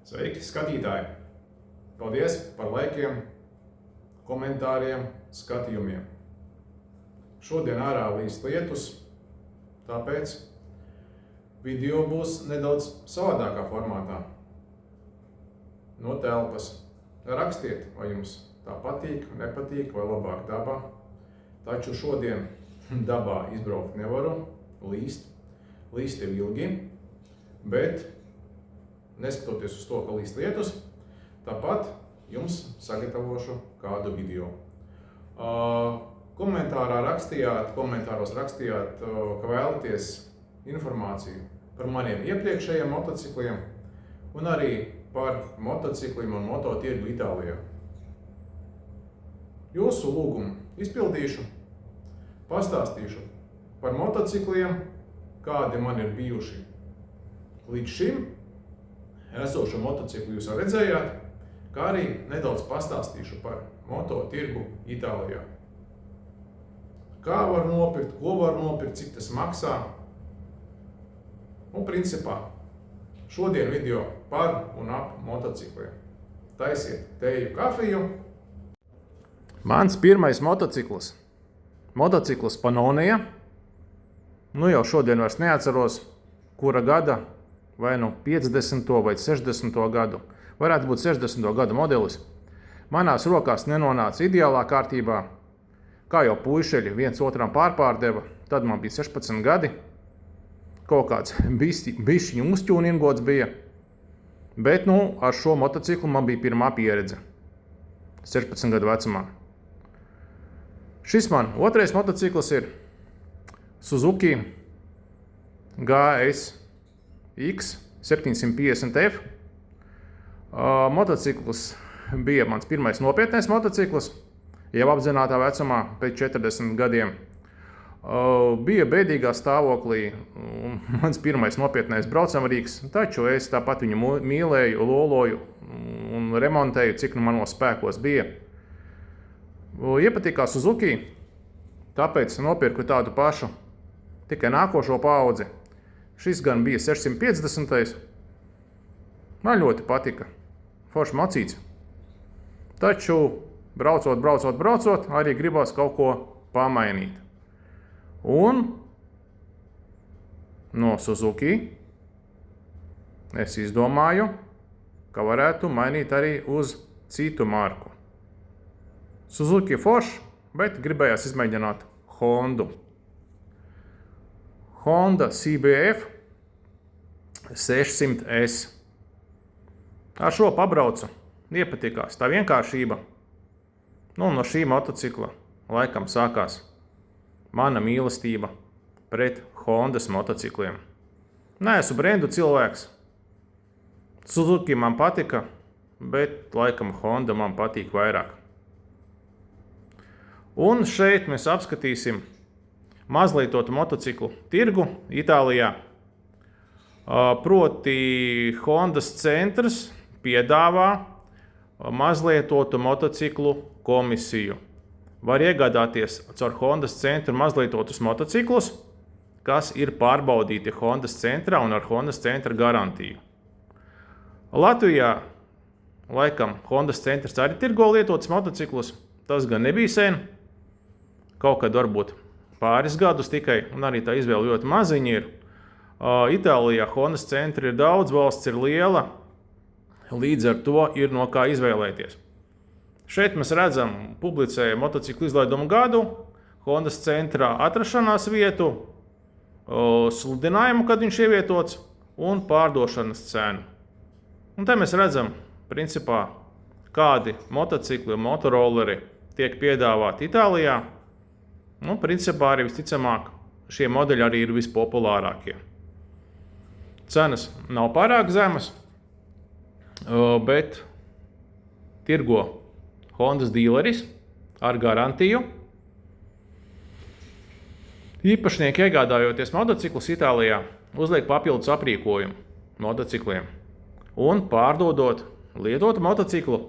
Sveiki, skatītāji! Paldies par laikiem, komentāriem, skatījumiem. Šodien ārā līst lietus, tāpēc video būs nedaudz savādākā formātā. No telpas. Rakstiet, vai jums tā patīk, nepatīk, vai labāk dabā. Taču šodien dabā izbraukt nevaru, līst ir ilgi, bet neskatoties uz to, ka līst lietus, tāpat jums sagatavošu kādu video. Komentāros rakstījāt, ka vēlaties informāciju par maniem iepriekšējiem motocikliem un arī par motocikliem un mototirgu Itālijā. Jūsu lūgumu izpildīšu, pastāstīšu par motocikliem, kādi man ir bijuši līdz šim. Esošo motociklu jūs jau redzējāt, kā arī nedaudz pastāstīšu par mototirgu Itālijā. Kā var nopirkt, ko var nopirkt, cik tas maksā. Un principā šodien video par un ap motocikliem. Taisiet teju, kafiju. Mans pirmais motocikls. Motocikls Pannonija. Nu jau šodien vairs neatceros, kura gada. Vai nu 50. vai 60. gadu. Varētu būt 60. gadu modelis. Manās rokās nenonāca ideālā kārtībā. Kā jau puišeļi viens otram pārdeva, tad man bija 16 gadi. Kaut kāds bišķiņu uzķūningots bija. Bet ar šo motociklu man bija pirmā pieredze. 16 gadu vecumā. Šis man otrais motocikls ir Suzuki GS X 750F. Motocikls bija mans pirmais nopietnais motocikls, jau apzinātā vecumā pēc 40 gadiem. Bija bēdīgā stāvoklī, mans pirmais nopietnais braucamrīks, taču es tāpat viņu mīlēju, loloju un remontēju, cik manos spēkos bija. Iepatikā Suzuki, tāpēc nopirku tādu pašu, tikai nākošo paudzi. Šis gan bija 650. Man ļoti patika. Forši mocīts. Taču braucot, arī gribās kaut ko pamainīt. Un no Suzuki es izdomāju, ka varētu mainīt arī uz citu marku. Suzuki forši, bet gribējās izmēģināt Hondu. Honda CBF 600S. Ar šo pabraucu, iepatikās tā vienkāršība. No šī motocikla laikam sākās mana mīlestība pret Hondas motocikliem. Neesmu brendu cilvēks. Suzuki man patika, bet laikam Honda man patīk vairāk. Un šeit mēs apskatīsim mazlietotu motociklu tirgu Itālijā. Proti Hondas centrs piedāvā mazlietotu motociklu komisiju. Var iegādāties caur Hondas centru mazlietotus motociklus, kas ir pārbaudīti Hondas centrā un ar Hondas centra garantiju. Latvijā laikam Hondas centrs arī tirgo lietotus motociklus. Tas gan nebija sen. Kaut kad varbūt pāris gadus tikai, un arī tā izvēle ļoti maziņa ir. Itālijā Hondas centri ir daudz, valsts ir liela, līdz ar to ir no kā izvēlēties. Šeit mēs redzam, publicēja motociklu izlaidumu gadu, Hondas centrā atrašanās vietu, sludinājumu, kad viņš ievietots, un pārdošanas cenu. Un te mēs redzam, principā, kādi motocikli un motorolleri tiek piedāvāti Itālijā. Principā arī visticamāk šie modeļi arī ir vispopulārākie. Cenas nav pārāk zemas, bet tirgo Hondas dīleris ar garantiju. Īpašnieki iegādājoties motociklus Itālijā uzliek papildus aprīkojumu motocikliem. Un pārdodot lietotu motociklu,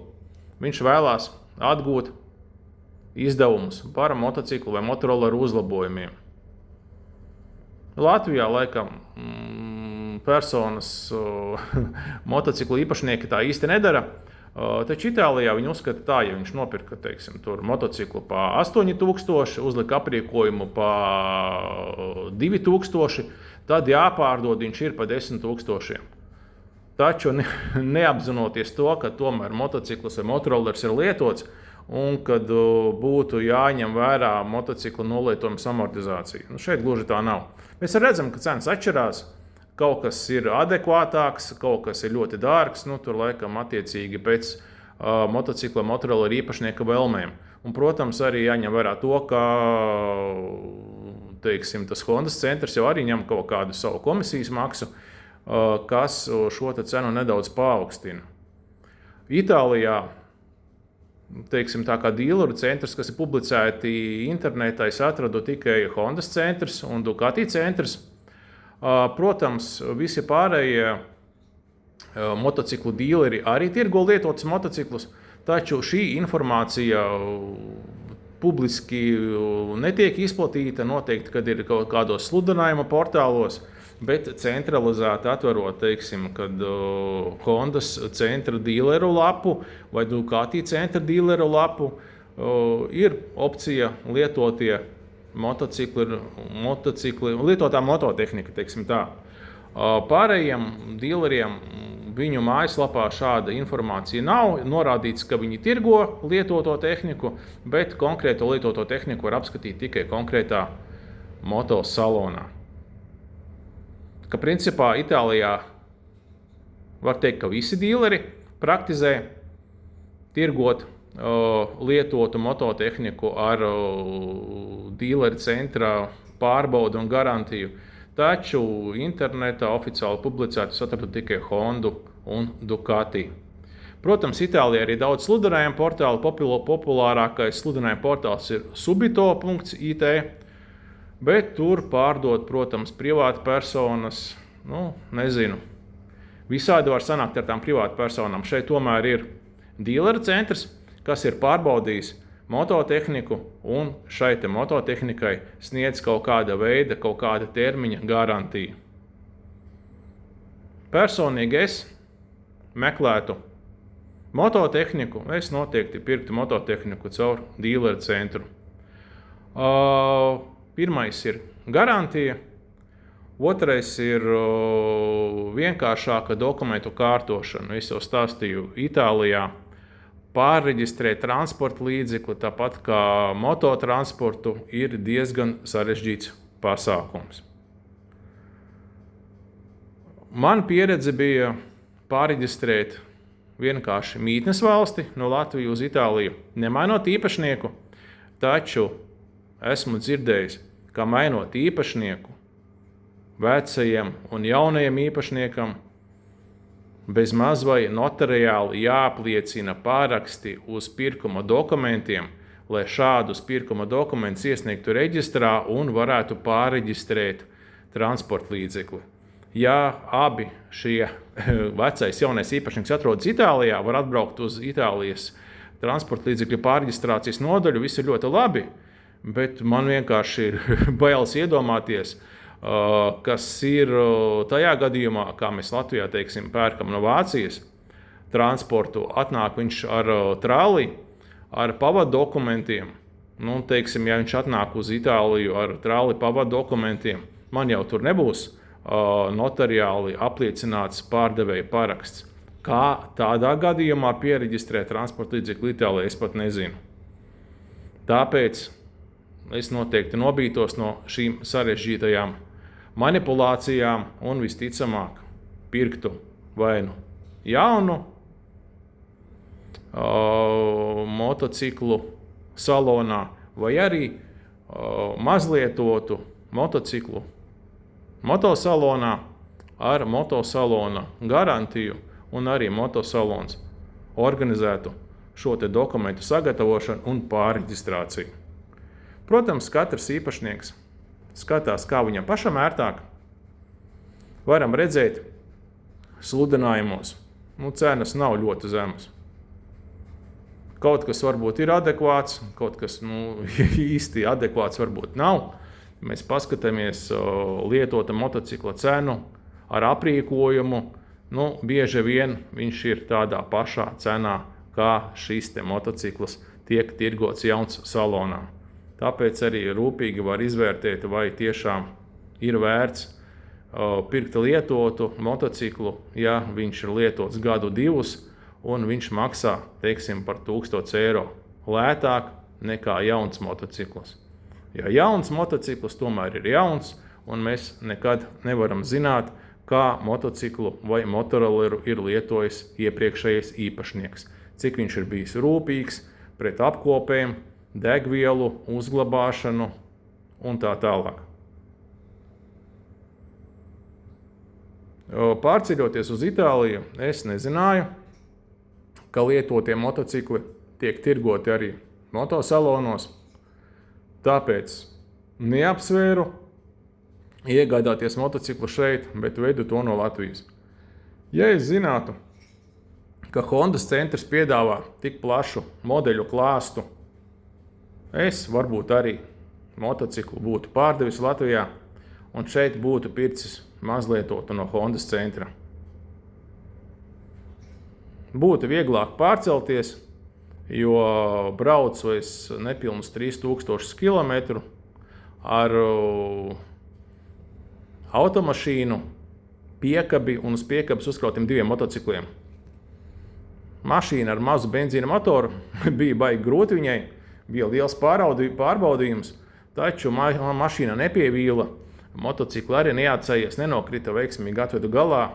viņš vēlās atgūt izdevumus par motociklu vai motorolleru uzlabojumiem. Latvijā laikam personas motociklu īpašnieki tā īsti nedara. Taču Itālijā viņi uzskata tā, ja viņš nopirka, teiksim, tur motociklu pa 8000, uzlika aprīkojumu pa 2000, tad jāpārdod viņš ir pa 10 000. Taču neapzinoties to, ka tomēr motocikls vai motorolers ir lietots un kad būtu jāņem vērā motocikla nolietojuma amortizācija. Šeit gluži tā nav. Mēs redzam, ka cenas atšķirās. Kaut kas ir adekvātāks, kaut kas ir ļoti dārgs, tur laikam attiecīgi pēc motocikla motoroleru īpašnieka vēlmēm. Un, protams, arī jāņem vērā to, ka teiksim, tas Hondas centrs jau arī ņem kaut kādu savu komisijas maksu, kas šo cenu nedaudz paaugstina. Itālijā, teiksim, tā kā dīleru centrs, kas ir publicēti internetā, es atradu tikai Hondas centrs un Ducati centrs. Protams, visi pārējie motociklu dīleri arī tirgo lietotus motociklus, taču šī informācija publiski netiek izplatīta, noteikti, kad ir kaut kādos sludinājuma portālos, bet centralizēti atverot, teiksim, kad Hondas centra dīleru lapu vai Ducati centra dīleru lapu, ir opcija lietotie motocikli, lietotā mototehnika, teiksim tā. Pārējiem dīleriem viņu mājaslapā šāda informācija nav. Norādīts, ka viņi tirgo lietoto tehniku, bet konkrēto lietoto tehniku var apskatīt tikai konkrētā motosalonā. Ka principā Itālijā var teikt, ka visi dīleri praktizē tirgot lietotu mototehniku ar dīleru centra pārbaudu un garantiju. Taču internetā oficiāli publicētus atradu tikai Hondu un Ducati. Protams, Itālijā arī daudz sludinājumu portālu. Populārākais sludinājumu portāls ir subito.it, bet tur pārdot, protams, privāti personas, nezinu. Visādi var sanākt ar tām privāti personām. Šeit tomēr ir dīleru centrs, kas ir pārbaudījis mototehniku un šai mototehnikai sniedz kaut kāda veida, kaut kāda termiņa garantiju. Personīgi es meklētu mototehniku, es noteikti pirktu mototehniku caur dīleru centru. Pirmais ir garantija, otrais ir vienkāršāka dokumentu kārtošana. Es jau stāstīju, Itālijā pārreģistrēt transporta līdzekli, tāpat kā mototransportu, ir diezgan sarežģīts pasākums. Man pieredze bija pārreģistrēt vienkārši mītnes valsti no Latvijas uz Itāliju, nemainot īpašnieku, taču esmu dzirdējis, ka mainot īpašnieku vecajiem un jaunajiem īpašniekam, bez maz vai notariāli jāapliecina pāraksti uz pirkuma dokumentiem, lai šādus pirkuma dokumentus iesniegtu reģistrā un varētu pārreģistrēt transporta līdzekli. Ja abi šie vecais jaunais īpašnieks atrodas Itālijā, var atbraukt uz Itālijas transporta līdzekļu pārreģistrācijas nodaļu, viss ir ļoti labi, bet man vienkārši ir bailes iedomāties, kas ir tajā gadījumā, kā mēs Latvijā, teiksim, pērkam no Vācijas transportu, atnāk viņš ar trali, ar pavadu dokumentiem. Teiksim, ja viņš atnāk uz Itāliju ar trali pavadu dokumentiem, man jau tur nebūs notariāli apliecināts pārdevēja paraksts. Kā tādā gadījumā piereģistrēt transporta līdzekli Itālijā, es pat nezinu. Tāpēc es noteikti nobītos no šīm sarežģītajām manipulācijām un visticamāk pirktu vai nu jaunu motociklu salonā vai arī mazlietotu motociklu motosalonā ar motosalona garantiju un arī motosalons organizētu šo dokumentu sagatavošanu un pārreģistrāciju. Protams, katrs īpašnieks skatās, kā viņam pašam ērtāk. Varam redzēt sludinājumos, cenas nav ļoti zemas. Kaut kas varbūt ir adekvāts, kaut kas īsti adekvāts varbūt nav. Mēs paskatāmies lietota motocikla cenu ar aprīkojumu, bieži vien viņš ir tādā pašā cenā, kā šis te motocikls tiek tirgots jauns salonā. Tāpēc arī rūpīgi var izvērtēt, vai tiešām ir vērts pirkt lietotu motociklu, ja viņš ir lietots gadu divus un viņš maksā, teiksim, par 1000 eiro lētāk nekā jauns motocikls. Ja jauns motocikls tomēr ir jauns, un mēs nekad nevaram zināt, kā motociklu vai motoroleru ir lietojis iepriekšējais īpašnieks, cik viņš ir bijis rūpīgs pret apkopēm, degvielu, uzglabāšanu un tā tālāk. Pārceļoties uz Itāliju, es nezināju, ka lietotie motocikli tiek tirgoti arī motosalonos, tāpēc neapsvēru iegādāties motociklu šeit, bet vedu to no Latvijas. Ja es zinātu, ka Hondas centrs piedāvā tik plašu modeļu klāstu, es varbūt arī motociklu būtu pārdevis Latvijā un šeit būtu pircis mazlietotu no Hondas centra. Būtu vieglāk pārcelties, jo braucu es nepilnus 3000 km ar automašīnu, piekabi un uz piekabes uzkrautiem 2 motocikliem. Mašīna ar mazu benzīna motoru bija baigi grūti viņai, bija liels pārbaudījums, taču mašīna nepievīla, motocikli arī neatcējies, nenokrita veiksmīgi atvedu galā,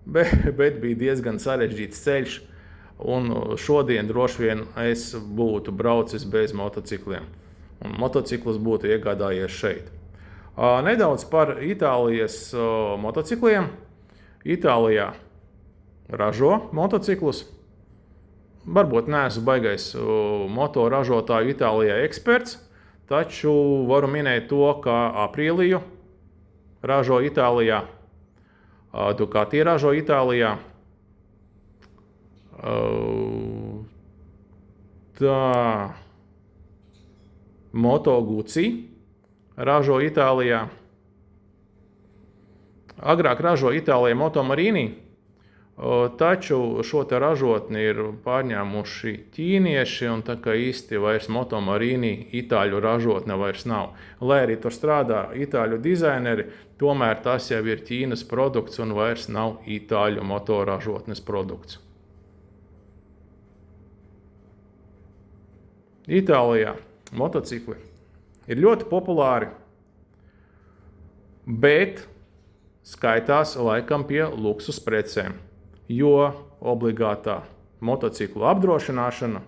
bet bija diezgan sarežģīts ceļš, un šodien droši vien es būtu braucis bez motocikliem, un motociklus būtu iegādājies šeit. Nedaudz par Itālijas motocikliem. Itālijā ražo motociklus. Varbūt neesmu baigais motoražotāju Itālijā eksperts, taču varu minēt to, ka Aprīliju ražo Itālijā, Ducati ražo Itālijā, Moto Guzzi ražo Itālijā, agrāk ražo Itālijā Moto Marini, taču šo te ražotni ir pārņēmuši ķīnieši, un tā kā īsti vairs Moto Marini itāļu ražotne vairs nav. Lai arī tur strādā itāļu dizaineri, tomēr tas jau ir Ķīnas produkts un vairs nav itāļu motoražotnes produkts. Itālijā motocikli ir ļoti populāri, bet skaitās laikam pie luksus precēm, jo obligātā motociklu apdrošināšana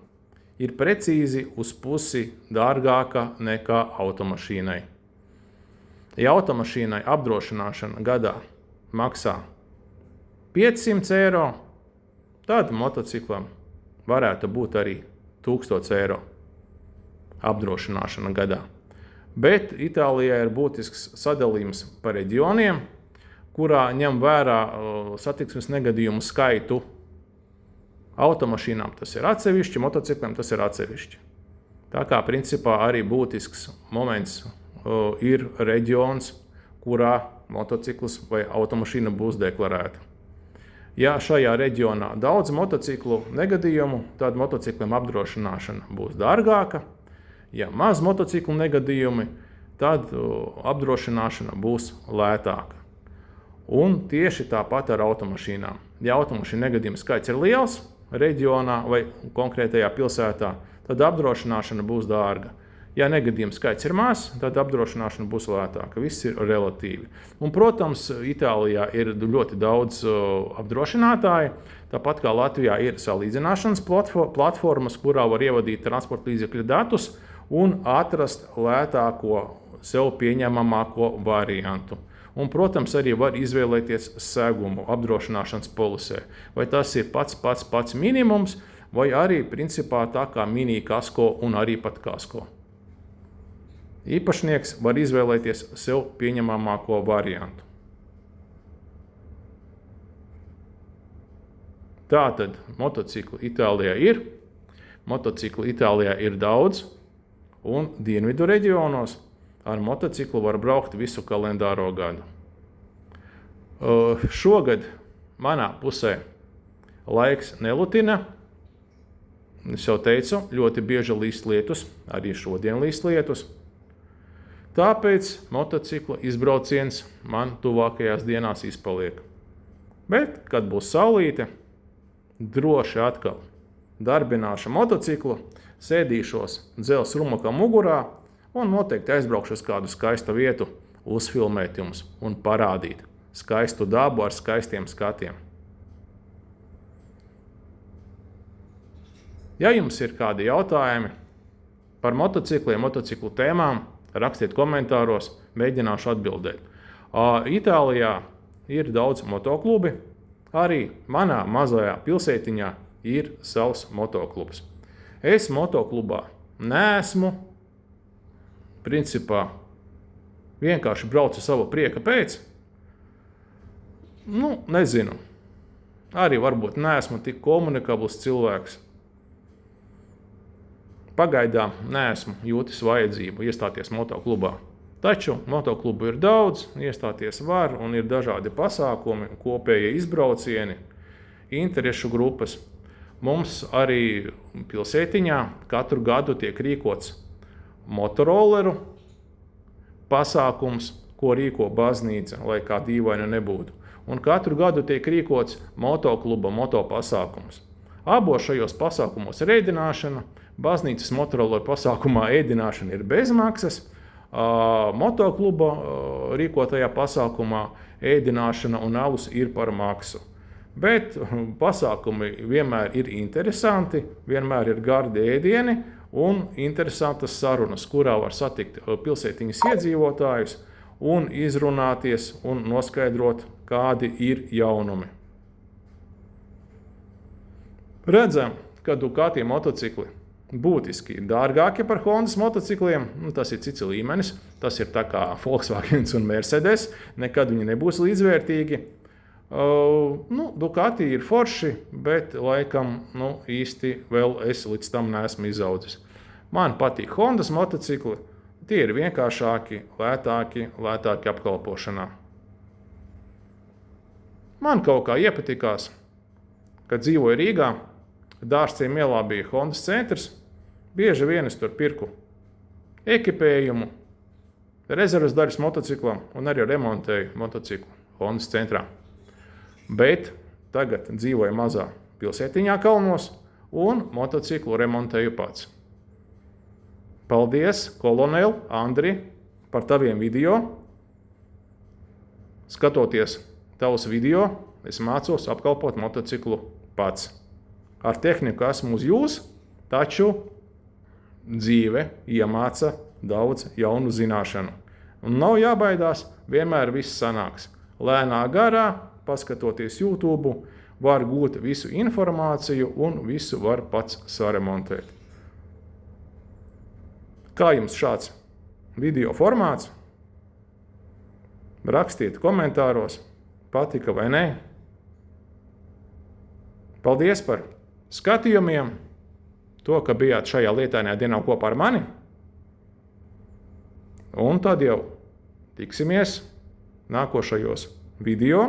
ir precīzi uz pusi dārgāka nekā automašīnai. Ja automašīnai apdrošināšana gadā maksā 500 eiro, tad motociklam varētu būt arī 1000 eiro apdrošināšana gadā. Bet Itālijā ir būtisks sadalījums pa reģioniem, kurā ņem vērā satiksmes negadījumu skaitu. Automašīnām tas ir atsevišķi, motocikliem tas ir atsevišķi. Tā kā principā arī būtisks moments ir reģions, kurā motocikls vai automašīna būs deklarēta. Ja šajā reģionā daudz motociklu negadījumu, tad motocikliem apdrošināšana būs dārgāka. Ja maz motociklu negadījumi, tad apdrošināšana būs lētāka. Un tieši tāpat ar automašīnām. Ja automašīna negadījuma skaits ir liels reģionā vai konkrētajā pilsētā, tad apdrošināšana būs dārga. Ja negadījuma skaits ir maz, tad apdrošināšana būs lētāka. Viss ir relatīvi. Un, protams, Itālijā ir ļoti daudz apdrošinātāju. Tāpat kā Latvijā ir salīdzināšanas platformas, kurā var ievadīt transporta līdzekļu datus un atrast lētāko, sev pieņemamāko variantu. Un, protams, arī var izvēlēties segumu apdrošināšanas polisē. Vai tas ir pats minimums, vai arī principā tā kā mini kasko un arī pat kasko. Īpašnieks var izvēlēties sev pieņemamāko variantu. Tātad motociklu Itālijā ir. Motociklu Itālijā ir daudz, un dienvidu reģionos ar motociklu var braukt visu kalendāro gadu. Šogad manā pusē laiks nelutina. Es jau teicu, ļoti bieži līst lietus, arī šodien līst lietus. Tāpēc motocikla izbrauciens man tuvākajās dienās izpaliek. Bet, kad būs saulīte, droši atkal darbināšu motociklu, sēdīšos dzelzs rumakam mugurā un noteikti aizbraukšu uz kādu skaistu vietu, uzfilmēt jums un parādīt skaistu dabu ar skaistiem skatiem. Ja jums ir kādi jautājumi par motocikliem, motociklu tēmām, rakstiet komentāros, mēģināšu atbildēt. Itālijā ir daudz motoklubi, arī manā mazajā pilsētiņā ir savs motoklubs. Es motoklubā neesmu, principā vienkārši braucu savu prieka pēc. Nezinu, arī varbūt neesmu tik komunikabls cilvēks. Pagaidām neesmu jūtis vajadzību iestāties motoklubā. Taču motoklubu ir daudz, iestāties var un ir dažādi pasākumi, kopējie izbraucieni, interešu grupas. Mums arī pilsētiņā katru gadu tiek rīkots motorolleru pasākums, ko rīko baznīca, lai kā dīvaini nebūtu. Un katru gadu tiek rīkots motokluba motopasākums. Abos šajos pasākumos ir ēdināšana. Baznīcas motorolleru pasākumā ēdināšana ir bezmaksas. Motokluba rīkotajā pasākumā ēdināšana un alus ir par maksu. Bet pasākumi vienmēr ir interesanti, vienmēr ir gardi ēdieni un interesantas sarunas, kurā var satikt pilsētiņas iedzīvotājus un izrunāties un noskaidrot, kādi ir jaunumi. Redzam, ka Ducati motocikli būtiski ir dārgāki par Hondas motocikliem. Tas ir cits līmenis, tas ir tā kā Volkswagens un Mercedes, nekad viņi nebūs līdzvērtīgi. Ducati ir forši, bet laikam īsti vēl es līdz tam neesmu izaudzis. Man patīk Hondas motocikli, tie ir vienkāršāki, lētāki apkalpošanā. Man kaut kā iepatikās, kad dzīvoju Rīgā, Dārzciem ielā bija Hondas centrs, bieži vien es tur pirku ekipējumu, rezerves daļas motociklam un arī remontēju motociklu Hondas centrā. Bet tagad dzīvoju mazā pilsētiņā Kalnos un motociklu remontēju pats. Paldies, kolonēl Andri, par taviem video. Skatoties tavus video, es mācos apkalpot motociklu pats. Ar tehniku esmu uz jūs, taču dzīve iemāca daudz jaunu zināšanu. Un nav jābaidās, vienmēr viss sanāks. Lēnā garā, paskatoties YouTube, var gūt visu informāciju un visu var pats saremontēt. Kā jums šāds video formāts? Rakstiet komentāros, patika vai nē. Paldies par skatījumiem, to, ka bijāt šajā lietainajā dienā kopā ar mani. Un tad jau tiksimies nākošajos video.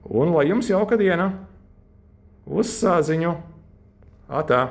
Un lai jums jauka diena! Uz sāziņu! Atā!